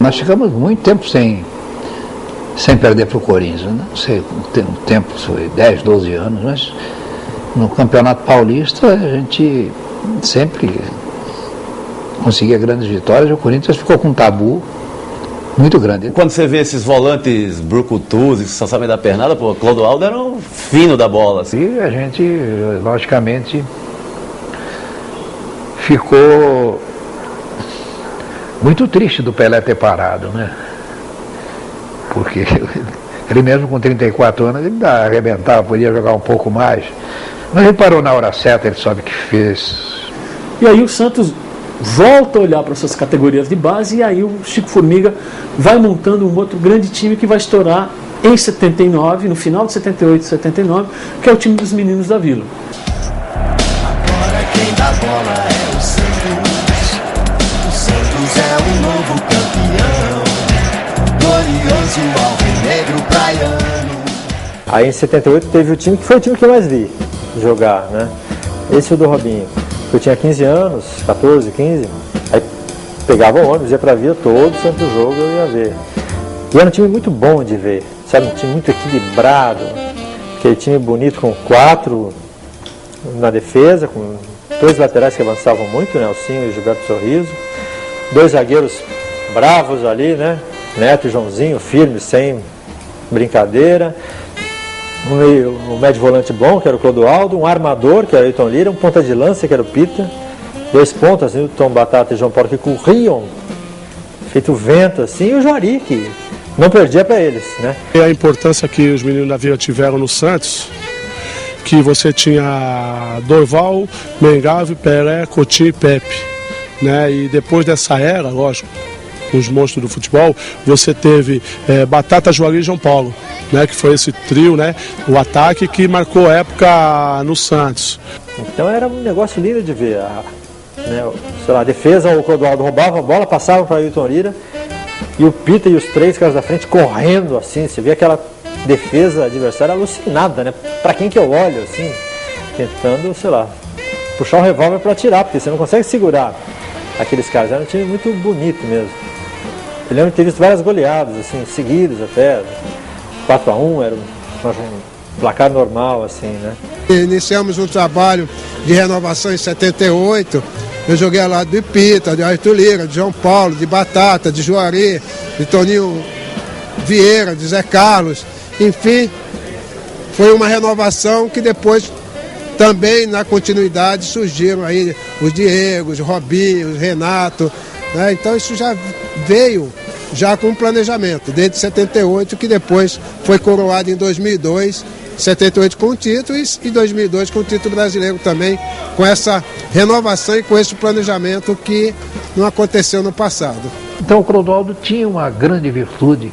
Nós ficamos muito tempo sem perder para o Corinthians. Não sei, um tempo, foi 10, 12 anos, mas no Campeonato Paulista a gente sempre conseguia grandes vitórias. O Corinthians ficou com um tabu muito grande. Quando você vê esses volantes brucutus que só sabem dar pernada, pô, o Clodoaldo era um fino da bola. Assim. E a gente, logicamente, ficou muito triste do Pelé ter parado, né? Porque ele mesmo com 34 anos, ele arrebentava, podia jogar um pouco mais. Mas ele parou na hora certa, ele sabe o que fez. E aí o Santos volta a olhar para essas categorias de base, e aí o Chico Formiga vai montando um outro grande time que vai estourar em 79, no final de 78 e 79, que é o time dos Meninos da Vila. Agora quem dá bola é o Santos. O Santos é o novo campeão, glorioso alvinegro praiano. Aí em 78 teve o time que foi o time que eu mais vi jogar, né? Esse é o do Robinho. Eu tinha 15 anos, 14, 15, aí pegava o ônibus, ia pra Vila, todo santo jogo eu ia ver. E era um time muito bom de ver, sabe? Um time muito equilibrado, aquele time bonito com 4 na defesa, com 2 laterais que avançavam muito, né? Alcinho e Gilberto Sorriso, 2 zagueiros bravos ali, né? Neto e Joãozinho, firmes, sem brincadeira. Um médio volante bom, que era o Clodoaldo, um armador, que era o Ailton Lira, um ponta de lança, que era o Pita, 2 pontas, o Tom Batata e João Paulo, que corriam, feito vento assim, e o Juari, que não perdia para eles, né? E a importância que os Meninos da Vila tiveram no Santos, que você tinha Dorval, Mengave, Pelé, Coutinho e Pepe, né? E depois dessa era, lógico, os monstros do futebol, você teve Batata, Juari e João Paulo, né, que foi esse trio, né, o ataque que marcou época no Santos. Então era um negócio lindo de ver, né, sei lá, a defesa, o Clodoaldo roubava a bola, passava para o Ailton Lira, e o Pita e os 3 caras da frente correndo assim, você vê aquela defesa adversária alucinada, né, para quem que eu olho assim, tentando, sei lá, puxar o revólver para atirar, porque você não consegue segurar aqueles caras, era um time muito bonito mesmo. Eu lembro de ter visto várias goleadas, assim, seguidas até, 4-1, era um placar normal, assim, né? Iniciamos um trabalho de renovação em 78, eu joguei ao lado do Pita, de Ailton Lira, de João Paulo, de Batata, de Juari, de Toninho Vieira, de Zé Carlos, enfim, foi uma renovação que depois também na continuidade surgiram aí os Diego, os Robinho, os Renato, né? Então isso já veio já com um planejamento, desde 78, que depois foi coroado em 2002, 78 com o título e 2002 com o título brasileiro também, com essa renovação e com esse planejamento que não aconteceu no passado. Então o Clodoaldo tinha uma grande virtude,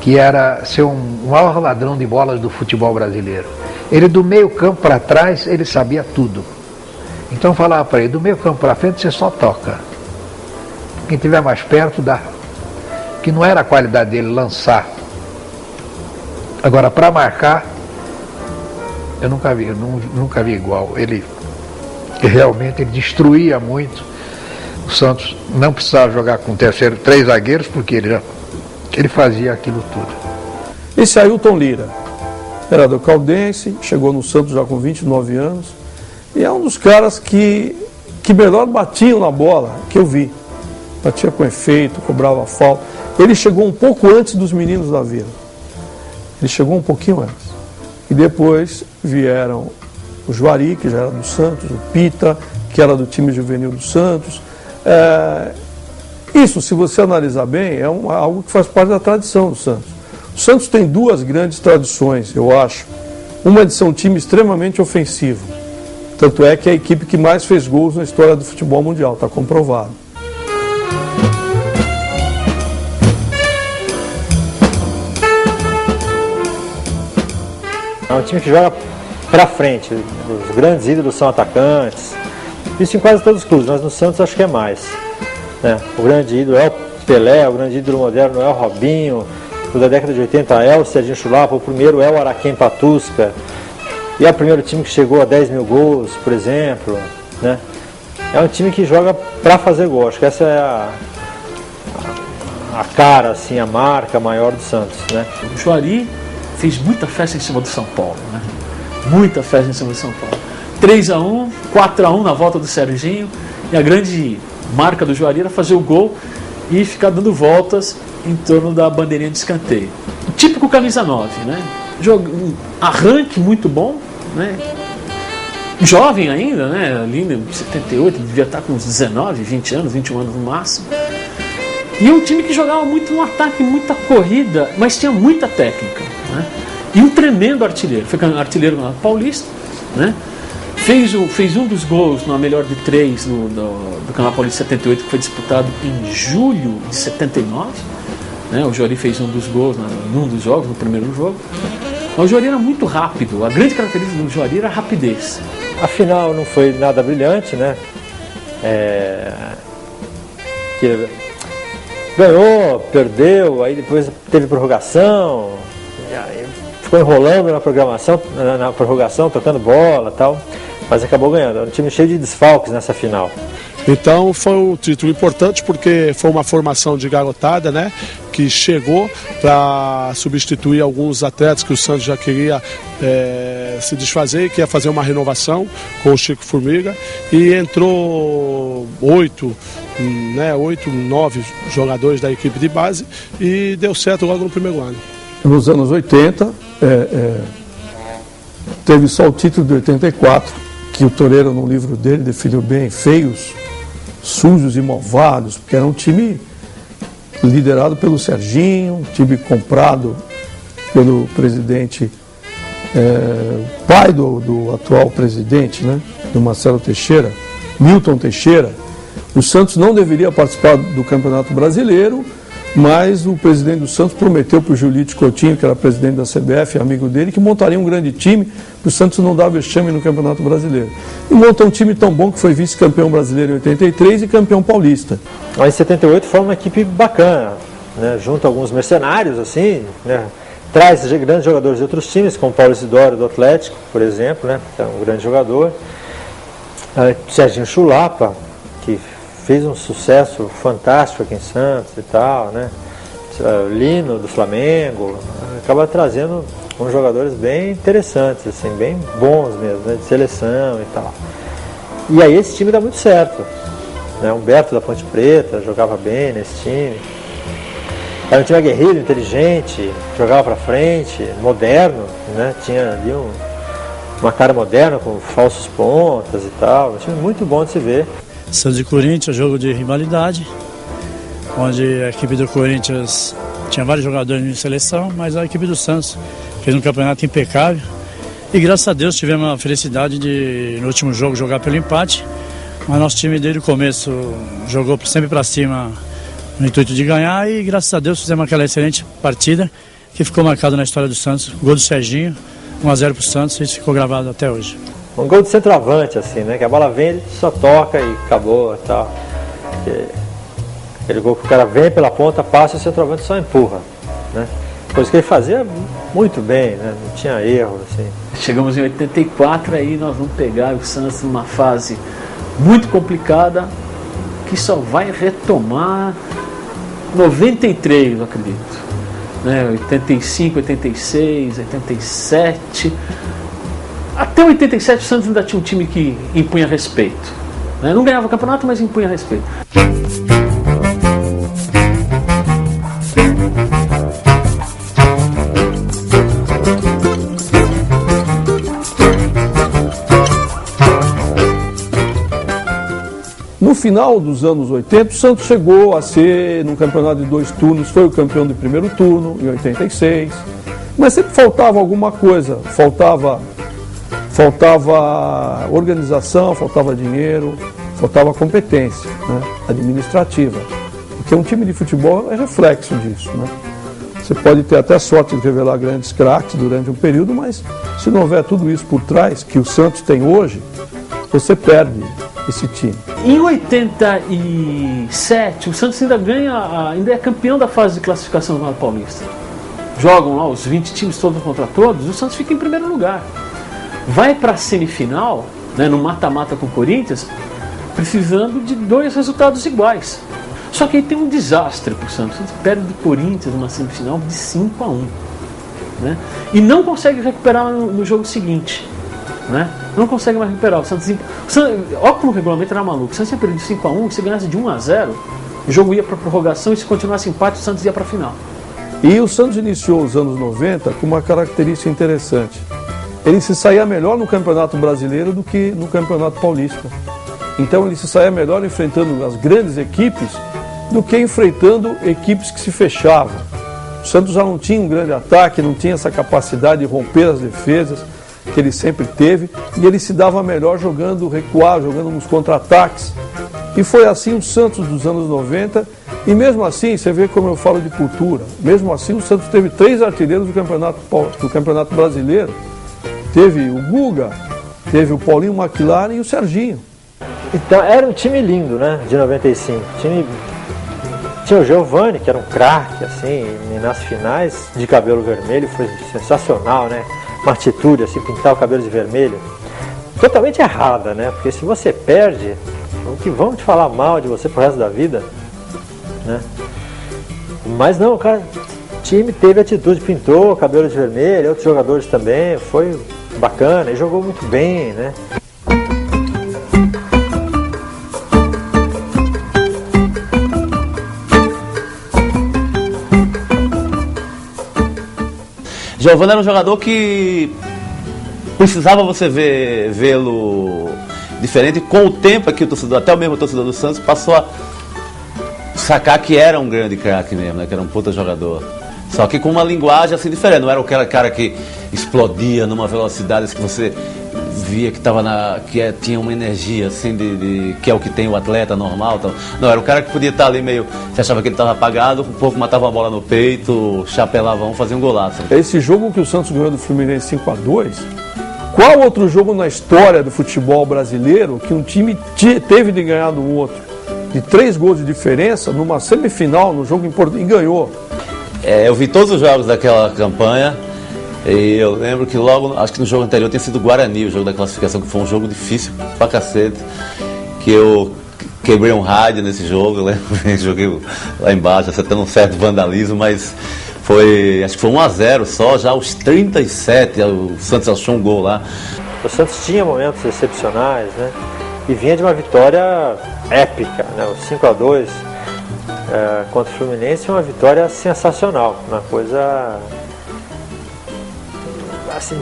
que era ser um maior ladrão de bolas do futebol brasileiro. Ele do meio campo para trás, ele sabia tudo. Então falava para ele, do meio campo para frente você só toca. Quem estiver mais perto dá. Que não era a qualidade dele lançar. Agora, para marcar, eu nunca vi igual. Ele realmente ele destruía muito. O Santos não precisava jogar com 3 zagueiros, porque ele fazia aquilo tudo. Esse Ailton Lira era do Caldense, chegou no Santos já com 29 anos, e é um dos caras que melhor batiam na bola que eu vi. Batia com efeito, cobrava falta. Ele chegou um pouco antes dos Meninos da Vila. Ele chegou um pouquinho antes. E depois vieram o Juari, que já era do Santos, o Pita, que era do time juvenil do Santos. Isso, se você analisar bem, é algo que faz parte da tradição do Santos. O Santos tem 2 grandes tradições, eu acho. Uma de ser um time extremamente ofensivo. Tanto é que é a equipe que mais fez gols na história do futebol mundial, está comprovado. É um time que joga pra frente, os grandes ídolos são atacantes, isso em quase todos os clubes, mas no Santos acho que é mais, né? O grande ídolo é o Pelé, o grande ídolo moderno é o Robinho, o da década de 80 é o Serginho Chulapa, o primeiro é o Araquém Patusca, e é o primeiro time que chegou a 10 mil gols, por exemplo, né? É um time que joga pra fazer gol, acho que essa é a cara, assim, a marca maior do Santos, né? O Juari fez muita festa em cima do São Paulo, né? Muita festa em cima do São Paulo. 3-1, 4-1 na volta do Serginho, e a grande marca do Juari era fazer o gol e ficar dando voltas em torno da bandeirinha de escanteio. O típico camisa 9, né? Um arranque muito bom, né? Jovem ainda, né? Ali em 78, devia estar com uns 19, 20 anos, 21 anos no máximo. E um time que jogava muito no ataque, muita corrida, mas tinha muita técnica, né? E um tremendo artilheiro. Foi artilheiro no Paulista, né? Fez um dos gols na melhor de 3 do Campeonato Paulista 78, que foi disputado em julho de 79. Né? O Juari fez um dos gols num dos jogos, no primeiro jogo. Mas o Juari era muito rápido. A grande característica do Juari era a rapidez. A final não foi nada brilhante, né? Que ganhou, perdeu, aí depois teve prorrogação, aí ficou enrolando na prorrogação, tocando bola e tal, mas acabou ganhando. Era um time cheio de desfalques nessa final. Então foi um título importante porque foi uma formação de garotada, né, que chegou para substituir alguns atletas que o Santos já queria se desfazer, que ia fazer uma renovação com o Chico Formiga, e entrou 8, 9 jogadores da equipe de base e deu certo logo no primeiro ano. Nos anos 80, teve só o título de 84, que o Toreiro, no livro dele, definiu bem: feios, sujos e malvados, porque era um time liderado pelo Serginho, um time comprado pelo presidente, pai do atual presidente, né, do Marcelo Teixeira, Milton Teixeira. O Santos não deveria participar do Campeonato Brasileiro, mas o presidente do Santos prometeu para o Julito Coutinho, que era presidente da CBF, amigo dele, que montaria um grande time para o Santos não dar vexame no Campeonato Brasileiro. E montou um time tão bom que foi vice-campeão brasileiro em 83 e campeão paulista. Em 78 foi uma equipe bacana, né? Junto a alguns mercenários, assim, né? Traz grandes jogadores de outros times, como Paulo Isidoro do Atlético, por exemplo, né? Que é um grande jogador. Serginho Chulapa, que fez um sucesso fantástico aqui em Santos e tal, né? Lino do Flamengo, acaba trazendo uns jogadores bem interessantes, assim, bem bons mesmo, né? De seleção e tal. E aí esse time dá muito certo, né? Humberto da Ponte Preta jogava bem nesse time. Era um time aguerrido, inteligente, jogava pra frente, moderno, né? Tinha ali uma cara moderna com falsos pontas e tal. Um time muito bom de se ver. Santos e Corinthians, jogo de rivalidade, onde a equipe do Corinthians tinha vários jogadores de seleção, mas a equipe do Santos fez um campeonato impecável. E graças a Deus tivemos a felicidade de, no último jogo, jogar pelo empate. Mas nosso time desde o começo jogou sempre para cima no intuito de ganhar, e graças a Deus fizemos aquela excelente partida que ficou marcada na história do Santos. Gol do Serginho, 1-0 para o Santos, e isso ficou gravado até hoje. Um gol de centroavante, assim, né? Que a bola vem, ele só toca e acabou e tal. Aquele gol que o cara vem pela ponta, passa e o centroavante só empurra, né? Coisa que ele fazia muito bem, né? Não tinha erro, assim. Chegamos em 84, aí nós vamos pegar o Santos numa fase muito complicada, que só vai retomar 93, eu acredito. Né? 85, 86, 87... Até 87 o Santos ainda tinha um time que impunha respeito, né? Não ganhava o campeonato, mas impunha respeito. No final dos anos 80, o Santos chegou a ser, num campeonato de 2 turnos, foi o campeão do primeiro turno, em 86. Mas sempre faltava alguma coisa, faltava organização, faltava dinheiro, faltava competência, né, administrativa. Porque um time de futebol é reflexo disso, né? Você pode ter até sorte de revelar grandes craques durante um período, mas se não houver tudo isso por trás, que o Santos tem hoje, você perde esse time. Em 87, o Santos ainda é campeão da fase de classificação do Campeonato Paulista. Jogam lá os 20 times todos contra todos, o Santos fica em primeiro lugar. Vai para a semifinal, né, no mata-mata com o Corinthians, precisando de 2 resultados iguais. Só que aí tem um desastre para o Santos. O Santos perde do Corinthians numa semifinal de 5-1. Né? E não consegue recuperar no jogo seguinte. Né? Não consegue mais recuperar. O Santos, olha como o regulamento era maluco. O Santos tinha perdido 5-1, se ganhasse de 1-0, o jogo ia para prorrogação e se continuasse empate, o Santos ia para a final. E o Santos iniciou os anos 90 com uma característica interessante. Ele se saía melhor no Campeonato Brasileiro do que no Campeonato Paulista. Então ele se saía melhor enfrentando as grandes equipes do que enfrentando equipes que se fechavam. O Santos já não tinha um grande ataque, não tinha essa capacidade de romper as defesas que ele sempre teve, e ele se dava melhor jogando recuar, jogando nos contra-ataques. E foi assim o Santos dos anos 90, e mesmo assim, você vê como eu falo de cultura, mesmo assim o Santos teve 3 artilheiros do Campeonato Brasileiro. Teve o Guga, teve o Paulinho McLaren e o Serginho. Então era um time lindo, né, de 95. Tinha o Giovani, que era um craque, assim, e nas finais de cabelo vermelho foi sensacional, né? Uma atitude, assim, pintar o cabelo de vermelho. Totalmente errada, né? Porque se você perde, o que vão te falar mal de você pro resto da vida, né? Mas não, o cara, o time teve atitude, pintou o cabelo de vermelho, outros jogadores também, foi bacana, e jogou muito bem, né? Giovani era um jogador que precisava você vê-lo diferente. Com o tempo é que o torcedor, até o mesmo torcedor do Santos, passou a sacar que era um grande craque mesmo, né? Que era um puta jogador. Só que com uma linguagem assim diferente. Não era aquele cara que explodia numa velocidade que você via que tinha uma energia assim que é o que tem o atleta normal. Então, não, era o cara que podia estar ali meio, você achava que ele estava apagado, um pouco matava a bola no peito, chapelava fazia um golaço. Esse jogo que o Santos ganhou do Fluminense 5-2, qual outro jogo na história do futebol brasileiro que um time teve de ganhar do outro de 3 gols de diferença numa semifinal, num jogo importante, e ganhou? Eu vi todos os jogos daquela campanha. E eu lembro que logo, acho que no jogo anterior tinha sido o Guarani, o jogo da classificação, que foi um jogo difícil pra cacete, que eu quebrei um rádio nesse jogo, eu lembro, joguei lá embaixo, acertando um certo vandalismo, mas acho que foi 1-0 só, já aos 37, o Santos achou um gol lá. O Santos tinha momentos excepcionais, né? E vinha de uma vitória épica, né? O 5-2 contra o Fluminense, uma vitória sensacional, uma coisa assim,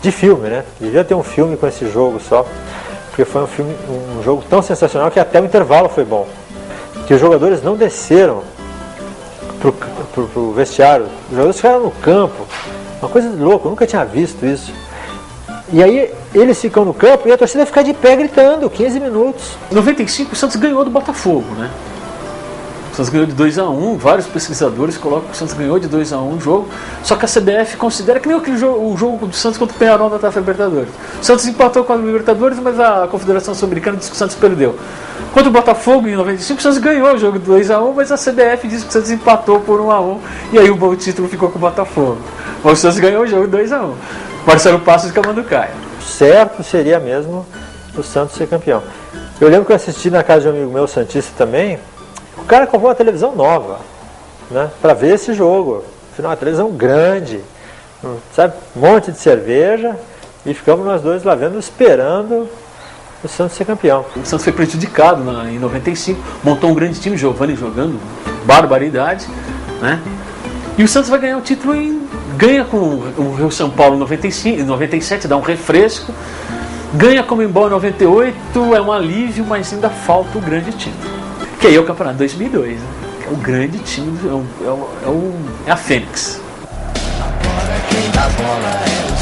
de filme, né? Devia ter um filme com esse jogo só, porque foi um jogo tão sensacional que até o intervalo foi bom. Que os jogadores não desceram pro vestiário, os jogadores ficaram no campo, uma coisa louca, eu nunca tinha visto isso. E aí eles ficam no campo e a torcida fica de pé gritando, 15 minutos. Em 95 o Santos ganhou do Botafogo, né? O Santos ganhou de 2-1, vários pesquisadores colocam que o Santos ganhou de 2-1 o jogo, só que a CBF considera que nem o jogo do Santos contra o Peñarol da Taça Libertadores. O Santos empatou com a Libertadores, mas a Confederação Sul-Americana disse que o Santos perdeu. Contra o Botafogo, em 95, o Santos ganhou o jogo de 2-1, mas a CBF disse que o Santos empatou por 1-1, e aí o título ficou com o Botafogo. Mas o Santos ganhou o jogo 2-1. Marcelo Passos de Camanducaia. Certo seria mesmo o Santos ser campeão. Eu lembro que eu assisti na casa de um amigo meu, santista também. O cara comprou uma televisão nova, né, para ver esse jogo. Afinal, uma televisão grande, sabe, um monte de cerveja, e ficamos nós dois lá vendo, esperando o Santos ser campeão. O Santos foi prejudicado em 95, montou um grande time, Giovani jogando, barbaridade, né? E o Santos vai ganhar o título ganha com o Rio São Paulo em 97, dá um refresco, ganha com o Embol em 98, é um alívio, mas ainda falta o grande título. Que aí é o campeonato 2002, né? Que é o grande time, é a Fênix. Agora quem dá bola é o